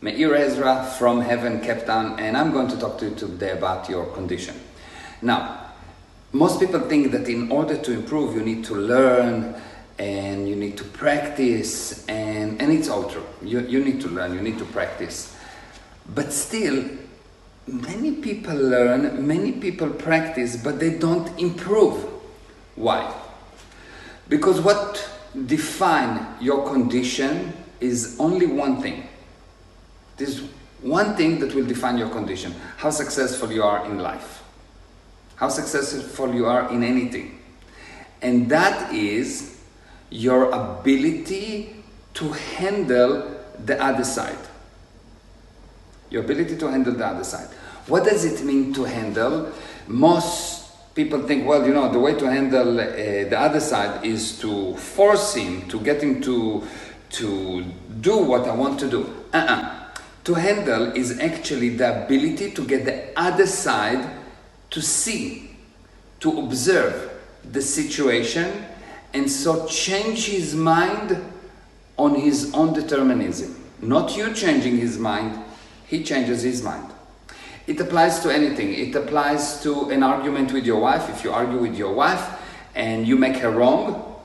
Meir Ezra from Heaven, Cape Town, and I'm going to talk to you today about your condition. Now, most people think that in order to improve, you need to learn and you need to practice, and it's all true. You need to learn, you need to practice. But still, many people learn, many people practice, but they don't improve. Why? Because what defines your condition is only one thing. There's one thing that will define your condition: how successful you are in life, how successful you are in anything. And that is your ability to handle the other side. Your ability to handle the other side. What does it mean to handle? Most people think, well, you know, the way to handle the other side is to force him, to get him to do what I want to do. To handle is actually the ability to get the other side to see, to observe the situation, and so change his mind on his own determinism. Not you changing his mind, he changes his mind. It applies to anything. It applies to an argument with your wife. If you argue with your wife and you make her wrong,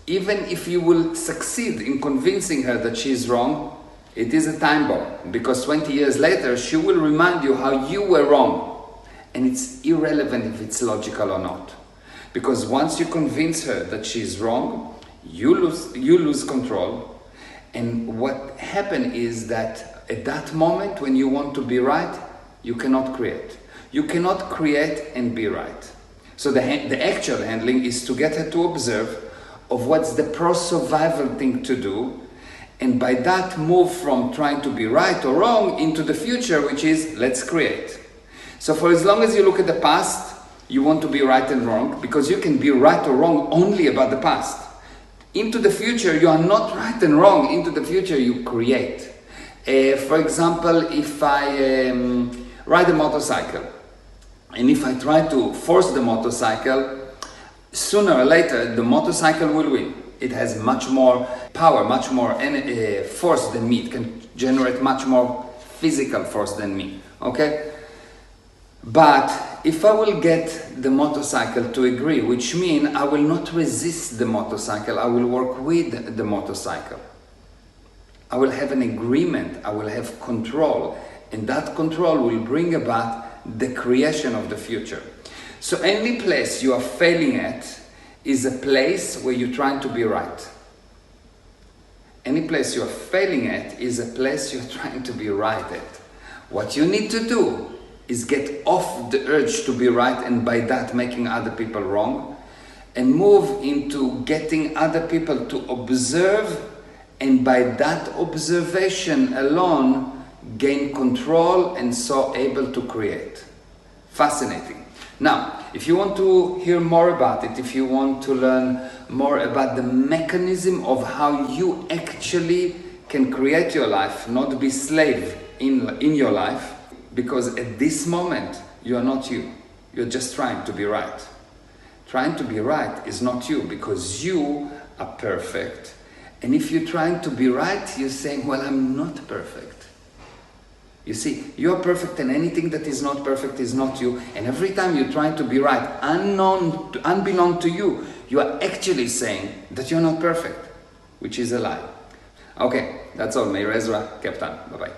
even if you will succeed in convincing her that she is wrong, it is a time bomb, because 20 years later she will remind you how you were wrong. And it's irrelevant if it's logical or not. Because once you convince her that she's wrong, you lose control. And what happens is that at that moment when you want to be right, you cannot create. You cannot create and be right. So the actual handling is to get her to observe of what's the pro-survival thing to do, and by that move from trying to be right or wrong into the future, which is let's create. So for as long as you look at the past, you want to be right and wrong, because you can be right or wrong only about the past. Into the future, you are not right and wrong. Into the future, you create. For example, if I ride a motorcycle, and if I try to force the motorcycle, sooner or later, the motorcycle will win. It has much more power, much more force than me. It can generate much more physical force than me, okay? But if I will get the motorcycle to agree, which means I will not resist the motorcycle, I will work with the motorcycle. I will have an agreement, I will have control, and that control will bring about the creation of the future. So any place you are failing at is a place where you're trying to be right. Any place you're failing at is a place you're trying to be right at. What you need to do is get off the urge to be right, and by that making other people wrong, and move into getting other people to observe, and by that observation alone gain control and so able to create. Fascinating. Now, if you want to hear more about it, if you want to learn more about the mechanism of how you actually can create your life, not be slave in your life, because at this moment you are not you. You're just trying to be right. Trying to be right is not you, because you are perfect. And if you're trying to be right, you're saying, well, I'm not perfect. You see, you're perfect, and anything that is not perfect is not you. And every time you're trying to be right, unbeknown to you, you are actually saying that you're not perfect, which is a lie. Okay, that's all. Meir Ezra, Cape Town. Bye-bye.